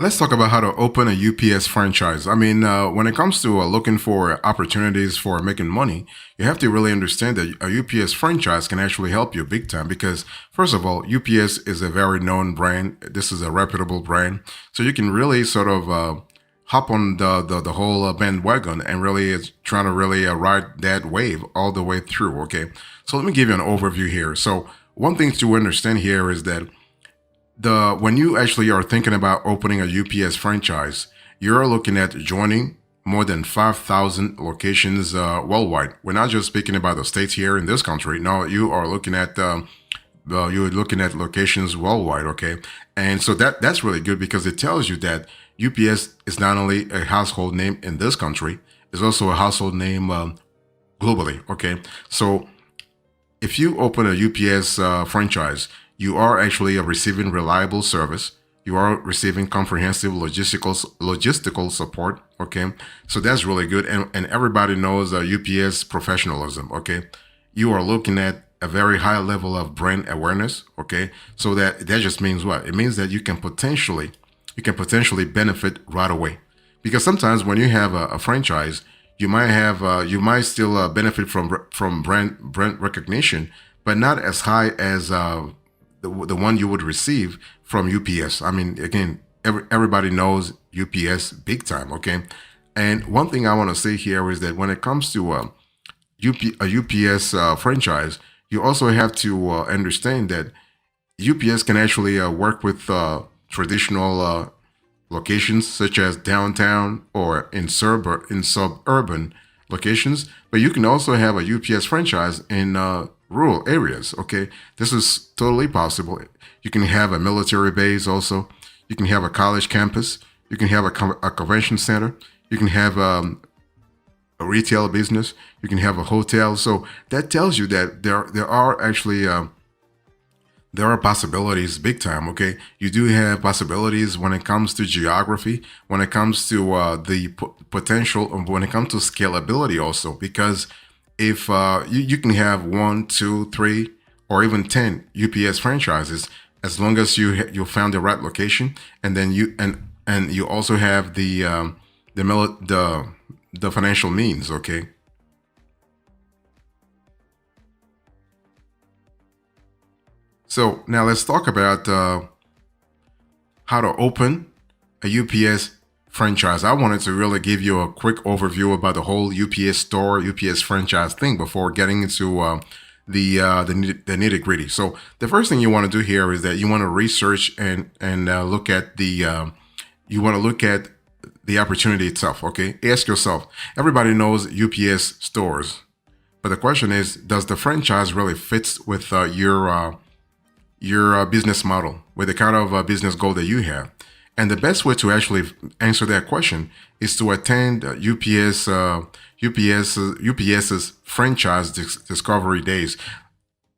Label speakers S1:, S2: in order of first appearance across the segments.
S1: Let's talk about how to open a UPS franchise. I mean, when it comes to looking for opportunities for making money, you have to really understand that a UPS franchise can actually help you big time because, first of all, UPS is a very known brand. This is a reputable brand. So you can really sort of hop on the whole bandwagon and really is trying to really ride that wave all the way through. Okay. So let me give you an overview here. So, one thing to understand here is that the when you actually are thinking about opening a UPS franchise, you're looking at joining more than 5,000 locations worldwide. We're not just speaking about the states here in this country. No, you are looking at you're looking at locations worldwide. Okay, and so that's really good because it tells you that UPS is not only a household name in this country, it's also a household name globally. Okay, so if you open a UPS franchise, you are actually receiving reliable service. You are receiving comprehensive logistical support. Okay, so that's really good, and everybody knows UPS professionalism. Okay, you are looking at a very high level of brand awareness. Okay, so that just means what? It means that you can potentially benefit right away, because sometimes when you have a franchise, you might still benefit from brand recognition, but not as high as the one you would receive from UPS. I mean, again, everybody knows UPS big time. Okay, and one thing I want to say here is that when it comes to a UPS franchise, you also have to understand that UPS can actually work with traditional locations such as downtown or in suburban locations, but you can also have a UPS franchise in rural areas. Okay, this is totally possible. You can have a military base also. You can have a college campus. You can have a convention center. You can have a retail business. You can have a hotel. So that tells you that there are actually there are possibilities big time. Okay, you do have possibilities when it comes to geography, when it comes to the potential, when it comes to scalability also, because if you can have one, two, three, or even 10 UPS franchises, as long as you found the right location, and then and you also have the financial means. Okay, so now let's talk about how to open a UPS franchise. I wanted to really give you a quick overview about the whole UPS store, UPS franchise thing before getting into the nitty gritty. So the first thing you want to do here is that you want to research and look at you want to look at the opportunity itself. Okay, ask yourself. Everybody knows UPS stores, but the question is, does the franchise really fits with your business model, with the kind of business goal that you have? And the best way to actually answer that question is to attend UPS's franchise discovery days.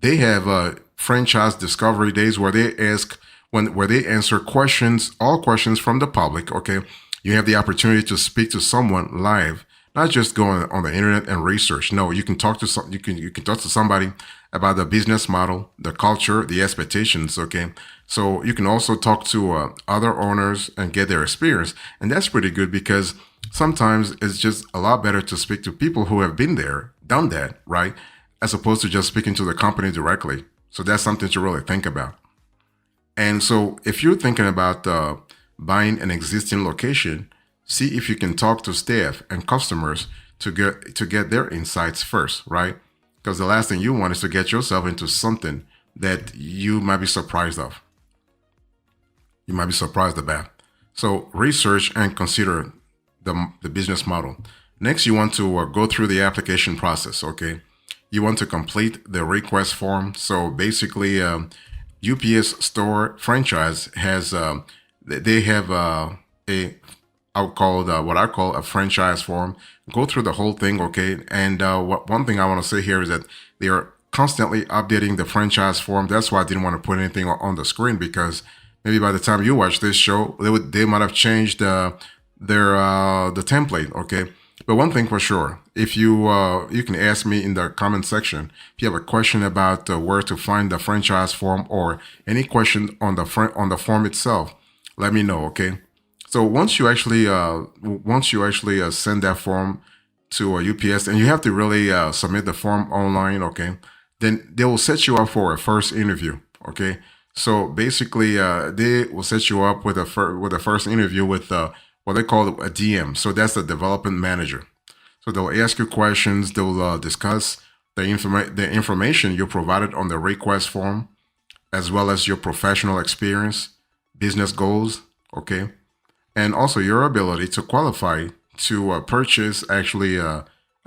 S1: They have franchise discovery days where they ask where they answer questions, all questions from the public. Okay, you have the opportunity to speak to someone live, not just go on the internet and research. No, you can talk to you can talk to somebody about the business model, the culture, the expectations. Okay, so you can also talk to other owners and get their experience, and that's pretty good because sometimes it's just a lot better to speak to people who have been there, done that, right, as opposed to just speaking to the company directly. So that's something to really think about. And so if you're thinking about buying an existing location, see if you can talk to staff and customers to get their insights first, right? Because the last thing you want is to get yourself into something that you might be surprised of. You might be surprised about. So research and consider the business model. Next, you want to go through the application process. Okay, you want to complete the request form. So basically, UPS store franchise has they have a I'll call what I call a franchise form. Go through the whole thing, okay? And one thing I want to say here is that they are constantly updating the franchise form. That's why I didn't want to put anything on the screen because maybe by the time you watch this show, they might have changed the template, okay? But one thing for sure, if you can ask me in the comment section if you have a question about where to find the franchise form or any question on the form itself. Let me know, okay? So once you actually send that form to a UPS, and you have to really submit the form online, okay? Then they will set you up for a first interview, okay? So basically, they will set you up with with a first interview with what they call a DM. So that's the development manager. So they'll ask you questions. They'll discuss the information you provided on the request form, as well as your professional experience, business goals, okay, and also your ability to qualify to purchase actually a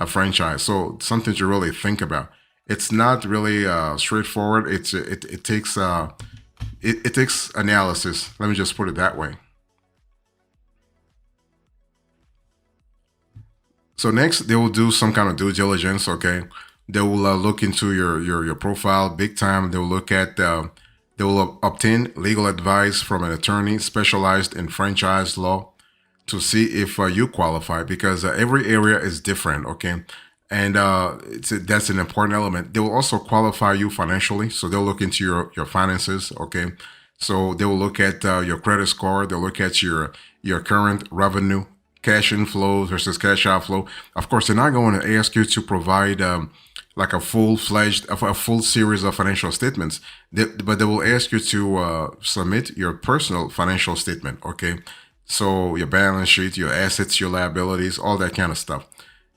S1: franchise. So something to really think about. It's not really straightforward. It takes it takes analysis. Let me just put it that way. So next, they will do some kind of due diligence. Okay, they will look into your profile big time. They will look at they will obtain legal advice from an attorney specialized in franchise law to see if you qualify, because every area is different. Okay, and that's an important element. They will also qualify you financially, so they'll look into your finances. Okay, so they will look at your credit score. They'll look at your current revenue, cash inflow versus cash outflow. Of course, they're not going to ask you to provide like a a full series of financial statements, but they will ask you to submit your personal financial statement. Okay, so your balance sheet, your assets, your liabilities, all that kind of stuff,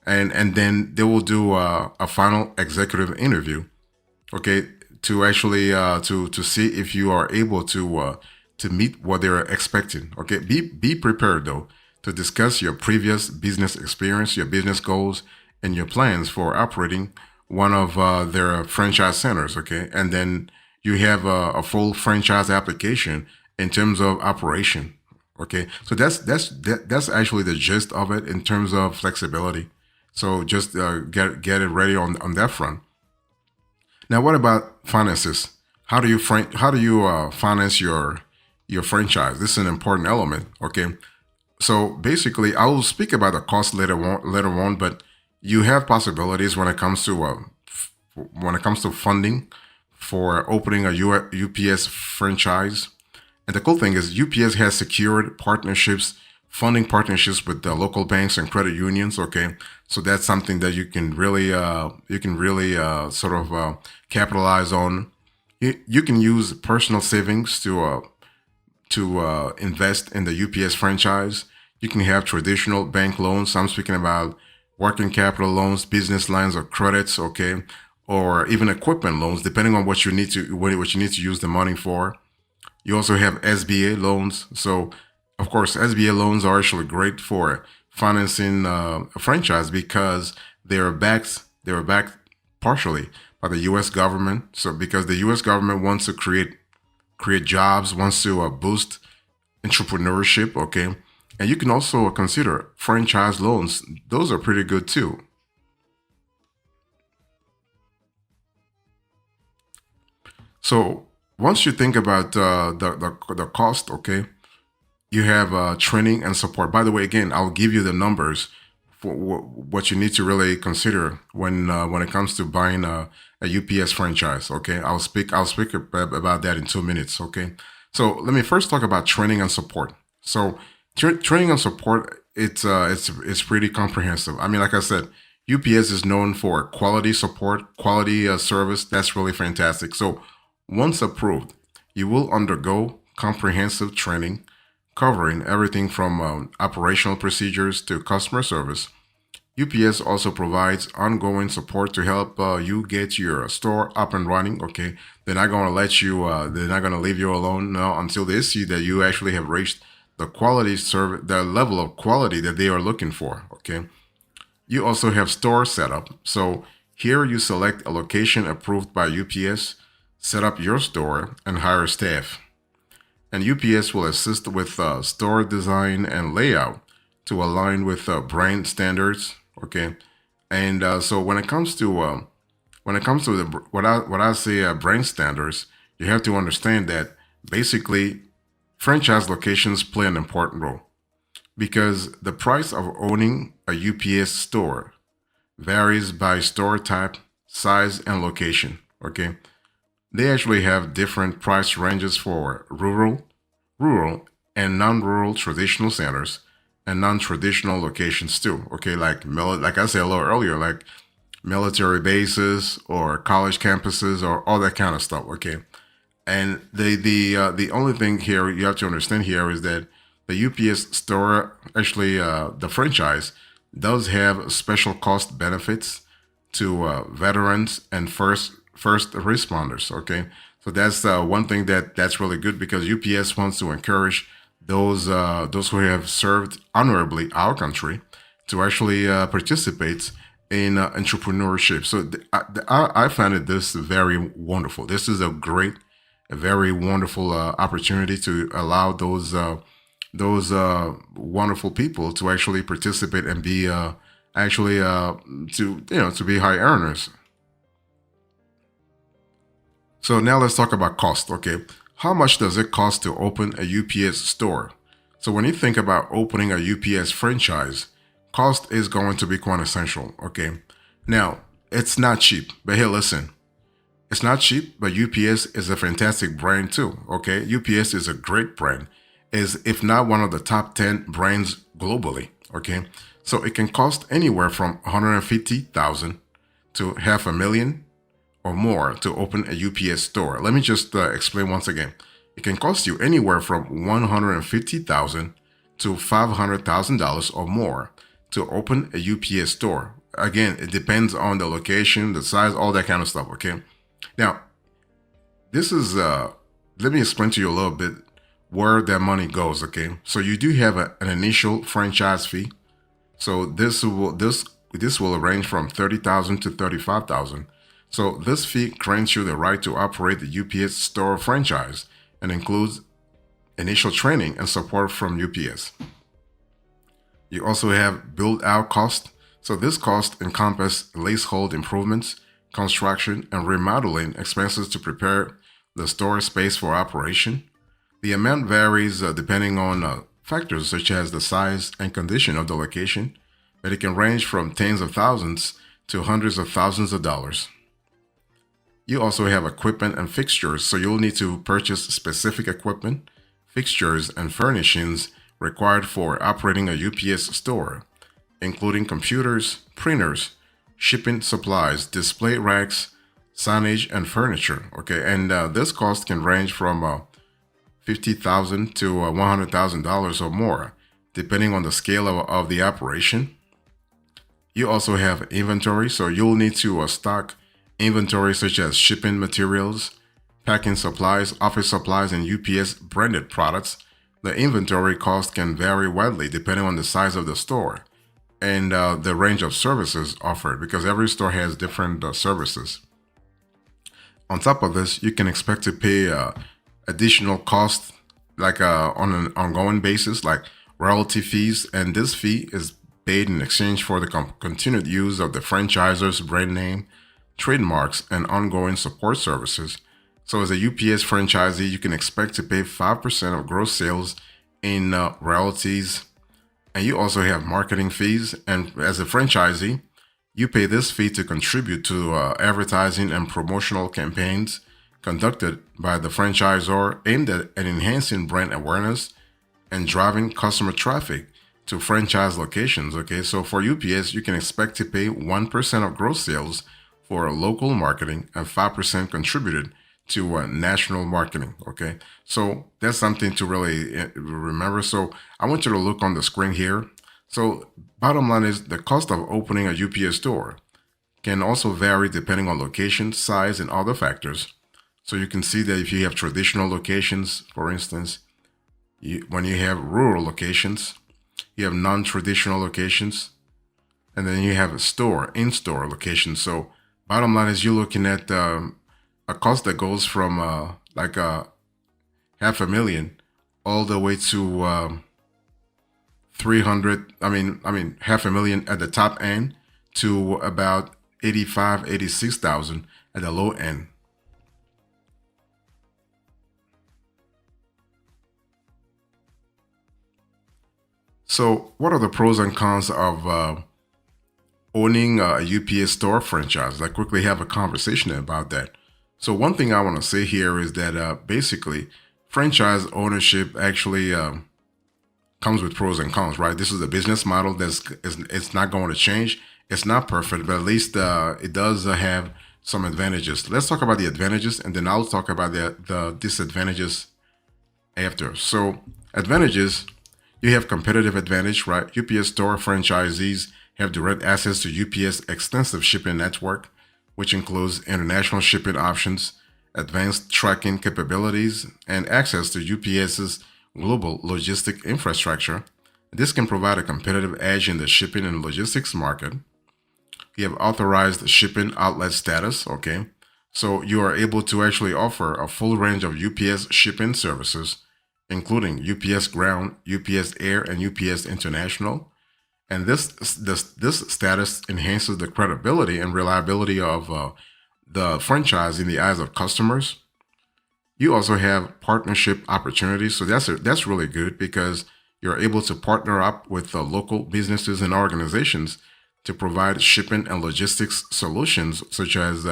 S1: and then they will do a final executive interview, okay, to actually to see if you are able to meet what they're expecting. Okay, be prepared though to discuss your previous business experience, your business goals, and your plans for operating one of their franchise centers. Okay, and then you have a full franchise application in terms of operation. Okay, so that's actually the gist of it in terms of flexibility. So just get it ready on that front. Now, what about finances? How do you finance your franchise? This is an important element. Okay, so basically, I will speak about the cost later on, but you have possibilities when it comes to funding for opening a UPS franchise. And the cool thing is UPS has secured partnerships, funding partnerships with the local banks and credit unions. Okay, so that's something that you can really sort of capitalize on. You can use personal savings to invest in the UPS franchise. You can have traditional bank loans. I'm speaking about working capital loans, business lines of credits, okay, or even equipment loans, depending on what you need to use the money for. You also have SBA loans. So, of course, SBA loans are actually great for financing a franchise because they are backed partially by the U.S. government. So, because the U.S. government wants to create jobs, wants to boost entrepreneurship, okay? And you can also consider franchise loans. Those are pretty good too. So once you think about the cost, okay, you have training and support. By the way, again, I'll give you the numbers for what you need to really consider when it comes to buying a UPS franchise. Okay, I'll speak about that in 2 minutes. Okay, so let me first talk about training and support. So training and support, it's pretty comprehensive. I mean, like I said, UPS is known for quality support, quality service. That's really fantastic. So once approved, you will undergo comprehensive training covering everything from operational procedures to customer service. UPS also provides ongoing support to help you get your store up and running. Okay, they're not going to they're not going to leave you alone now until they see that you actually have reached the quality service, the level of quality that they are looking for. Okay, you also have store setup. So here you select a location approved by UPS, set up your store, and hire staff. And UPS will assist with store design and layout to align with brand standards. Okay, and so when it comes to what I say brand standards, you have to understand that basically franchise locations play an important role because the price of owning a UPS store varies by store type, size, and location. Okay, they actually have different price ranges for rural, and non-rural traditional centers and non-traditional locations too. Okay, like I said a little earlier, like military bases or college campuses or all that kind of stuff. Okay, and the only thing here you have to understand here is that the UPS store, actually the franchise, does have special cost benefits to veterans and first responders. Okay, so that's one thing that's really good because UPS wants to encourage those who have served honorably our country to actually participate in entrepreneurship. So I find this very wonderful. This is a very wonderful opportunity to allow those wonderful people to actually participate and be actually to be high earners. So now let's talk about cost. Okay, how much does it cost to open a UPS store? So when you think about opening a UPS franchise, cost is going to be quite essential. Okay, now it's not cheap, but here, listen. It's not cheap, but UPS is a fantastic brand too. Okay, UPS is a great brand, is if not one of the top 10 brands globally. Okay, so it can cost anywhere from 150,000 to half a million or more to open a UPS store. Let me just explain once again. It can cost you anywhere from 150,000 to $500,000 or more to open a UPS store. Again, it depends on the location, the size, all that kind of stuff. Okay. Now, this is let me explain to you a little bit where that money goes. Okay, so you do have an initial franchise fee. So this will range from 30,000 to 35,000. So this fee grants you the right to operate the UPS store franchise and includes initial training and support from UPS. You also have build-out cost. So this cost encompasses leasehold improvements, construction, and remodeling expenses to prepare the store space for operation. The amount varies depending on factors such as the size and condition of the location, but it can range from tens of thousands to hundreds of thousands of dollars. You also have equipment and fixtures, so you'll need to purchase specific equipment, fixtures, and furnishings required for operating a UPS store, including computers, printers, shipping supplies, display racks, signage, and furniture. Okay, and this cost can range from $50,000 to $100,000 or more, depending on the scale of the operation. You also have inventory, so you'll need to stock inventory such as shipping materials, packing supplies, office supplies, and UPS branded products. The inventory cost can vary widely depending on the size of the store and the range of services offered because every store has different services. On top of this, you can expect to pay additional costs like on an ongoing basis, like royalty fees, and this fee is paid in exchange for the continued use of the franchisor's brand name, trademarks, and ongoing support services. So as a UPS franchisee, you can expect to pay 5% of gross sales in royalties, and you also have marketing fees. And as a franchisee, you pay this fee to contribute to advertising and promotional campaigns conducted by the franchisor aimed at enhancing brand awareness and driving customer traffic to franchise locations. Okay, so for UPS, you can expect to pay 1% of gross sales for local marketing and 5% contributed to national marketing. Okay, so that's something to really remember. So I want you to look on the screen here. So bottom line is the cost of opening a UPS store can also vary depending on location, size, and other factors. So you can see that if you have traditional locations, for instance, when you have rural locations, you have non-traditional locations, and then you have a store, in-store location. So bottom line is you're looking at a cost that goes from like half a million all the way to 300. I mean half a million at the top end to about 86,000 at the low end. So what are the pros and cons of owning a UPS store franchise? Let's quickly have a conversation about that. So one thing I want to say here is that basically franchise ownership actually comes with pros and cons, right? This is a business model it's not going to change. It's not perfect, but at least it does have some advantages. Let's talk about the advantages, and then I'll talk about the disadvantages after. So, advantages, you have competitive advantage, right? UPS store franchisees have direct access to UPS extensive shipping network, which includes international shipping options, advanced tracking capabilities, and access to UPS's global logistic infrastructure. This can provide a competitive edge in the shipping and logistics market. You have authorized shipping outlet status, okay? So you are able to actually offer a full range of UPS shipping services, including UPS Ground, UPS Air, and UPS International. And this status enhances the credibility and reliability of the franchise in the eyes of customers. You also have partnership opportunities, so that's really good because you're able to partner up with local businesses and organizations to provide shipping and logistics solutions, such as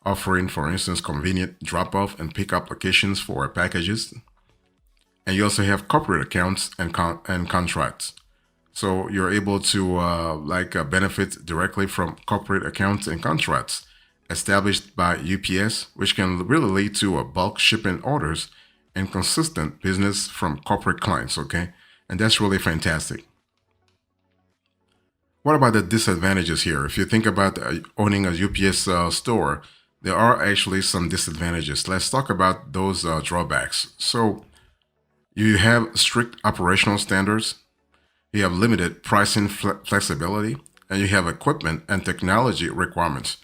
S1: offering, for instance, convenient drop-off and pick-up locations for packages. And you also have corporate accounts and contracts. So you're able to benefit directly from corporate accounts and contracts established by UPS, which can really lead to a bulk shipping orders and consistent business from corporate clients. Okay, and that's really fantastic. What about the disadvantages here? If you think about owning a UPS store, there are actually some disadvantages. Let's talk about those drawbacks. So you have strict operational standards, you have limited pricing flexibility, and you have equipment and technology requirements.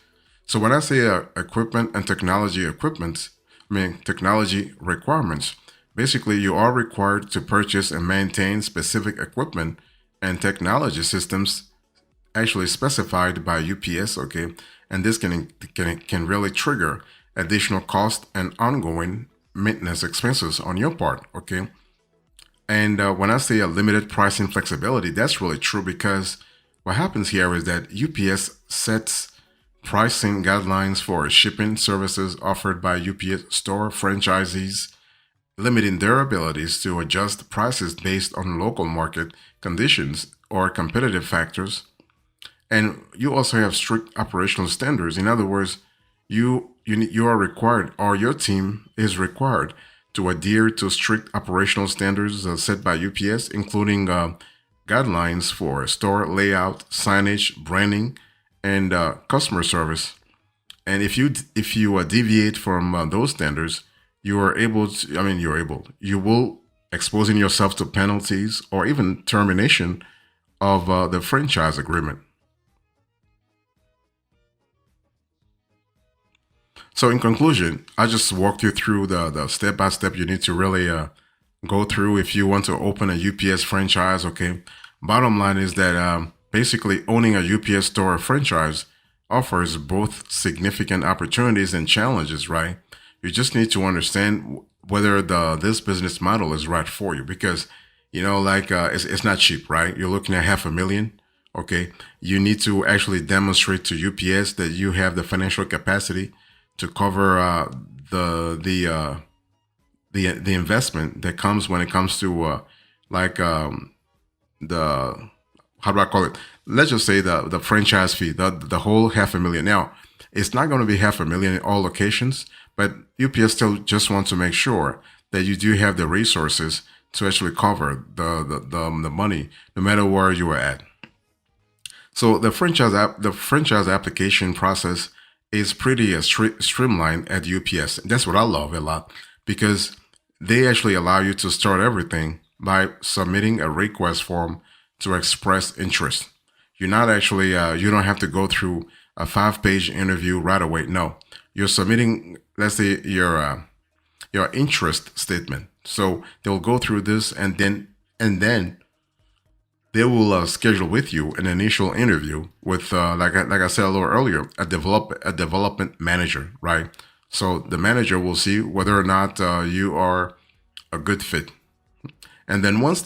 S1: So when I say equipment and technology equipment, I mean technology requirements. Basically, you are required to purchase and maintain specific equipment and technology systems actually specified by UPS, okay? And this can really trigger additional cost and ongoing maintenance expenses on your part, okay? And when I say a limited pricing flexibility, that's really true because what happens here is that UPS sets pricing guidelines for shipping services offered by UPS store franchisees, limiting their abilities to adjust prices based on local market conditions or competitive factors. And you also have strict operational standards. In other words, you are required, or your team is required, to adhere to strict operational standards set by UPS, including guidelines for store layout, signage, branding, and customer service. And if you deviate from those standards, you are able to. I mean, you will exposing yourself to penalties or even termination of the franchise agreement. So, in conclusion, I just walked you through the step by step you need to really go through if you want to open a UPS franchise. Okay. Bottom line is that basically owning a UPS store franchise offers both significant opportunities and challenges, right? You just need to understand whether this business model is right for you because it's not cheap, right? You're looking at 500,000. Okay. You need to actually demonstrate to UPS that you have the financial capacity to cover the investment that comes when it comes to like the how do I call it? Let's just say the franchise fee, the whole 500,000. Now, it's not going to be 500,000 in all locations, but UPS still just wants to make sure that you do have the resources to actually cover the money, no matter where you are at. So the franchise application process is pretty streamlined at UPS. That's what I love a lot because they actually allow you to start everything by submitting a request form to express interest. You're not actually you don't have to go through a 5-page interview right away. No, you're submitting, let's say, your interest statement. So they'll go through this and then they will schedule with you an initial interview with, like I said a little earlier, a development manager, right? So the manager will see whether or not you are a good fit, and then once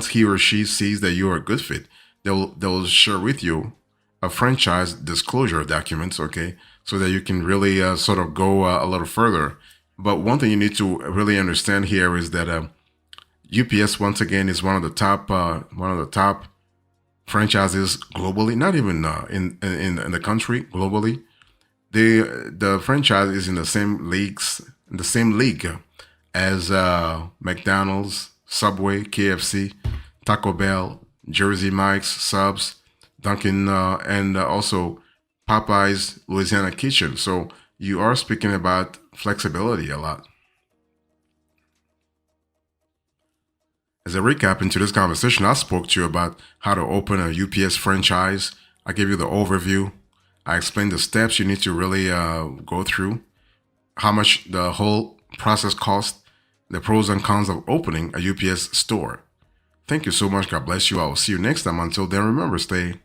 S1: he or she sees that you are a good fit, they'll share with you a franchise disclosure documents, okay, so that you can really sort of go a little further But one thing you need to really understand here is that UPS once again is one of the top franchises globally. Not even in the country, globally. The franchise is in the same league as McDonald's, Subway, KFC, Taco Bell, Jersey Mike's, Subs, Dunkin', and also Popeyes, Louisiana Kitchen. So you are speaking about flexibility a lot. As a recap into this conversation, I spoke to you about how to open a UPS franchise. I gave you the overview. I explained the steps you need to really go through, how much the whole process costs, the pros and cons of opening a UPS store. Thank you so much. God bless you. I will see you next time. Until then, remember, stay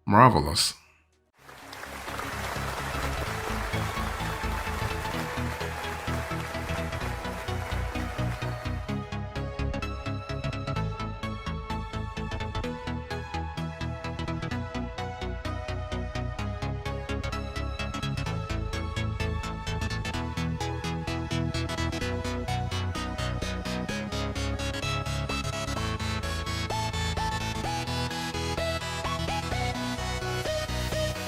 S1: marvelous.